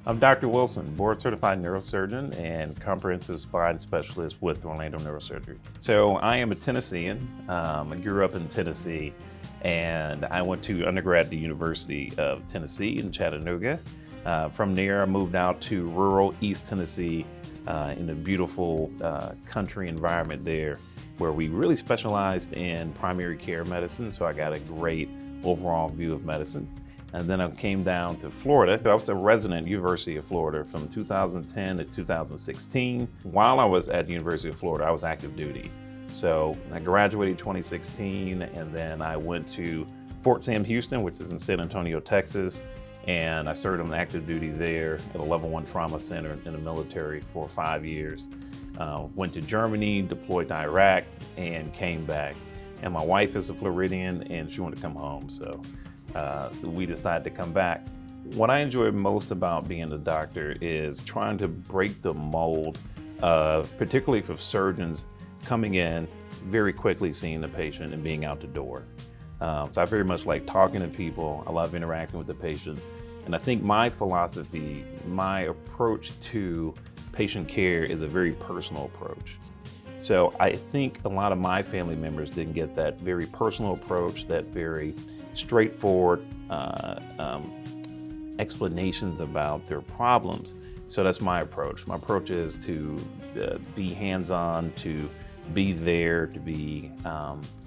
I'm Dr. Wilson, board-certified neurosurgeon and comprehensive spine specialist with Orlando Neurosurgery. So I am a Tennessean. I grew up in Tennessee, and I went to undergrad at the University of Tennessee in Chattanooga. From there, I moved out to rural East Tennessee in a beautiful country environment there, where we really specialized in primary care medicine, so I got a great overall view of medicine. And then I came down to Florida. I was a resident at University of Florida from 2010 to 2016. While I was at the University of Florida, I was active duty. So I graduated in 2016, and then I went to Fort Sam Houston, which is in San Antonio, Texas, and I served on active duty there at a level 1 trauma center in the military for 5 years. Went to Germany, deployed to Iraq, and came back. And my wife is a Floridian, and she wanted to come home, so we decided to come back. What I enjoy most about being a doctor is trying to break the mold, particularly for surgeons coming in very quickly, seeing the patient and being out the door. So I very much like talking to people. I love interacting with the patients. And I think my philosophy, my approach to patient care is a very personal approach. So I think a lot of my family members didn't get that very personal approach, that very straightforward explanations about their problems. So that's my approach. My approach is to be hands-on, to be there, to be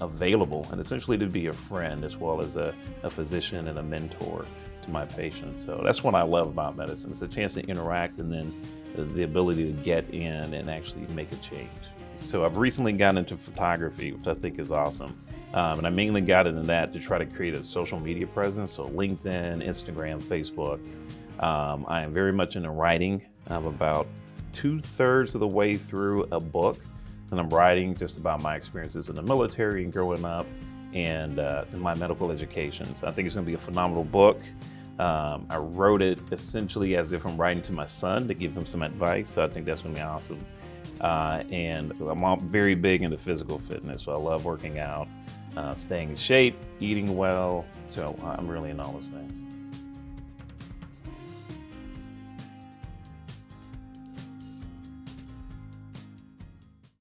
available, and essentially to be a friend as well as a physician and a mentor to my patients. So that's what I love about medicine. It's a chance to interact, and then the ability to get in and actually make a change. So I've recently gotten into photography, which I think is awesome. And I mainly got into that to try to create a social media presence, so LinkedIn, Instagram, Facebook. I am very much into writing. I'm about 2/3 of the way through a book, and I'm writing just about my experiences in the military and growing up, and in my medical education. So I think it's gonna be a phenomenal book. I wrote it essentially as if I'm writing to my son to give him some advice, so I think that's gonna be awesome. And I'm very big into physical fitness, so I love working out, staying in shape, eating well, so I'm really into all those things.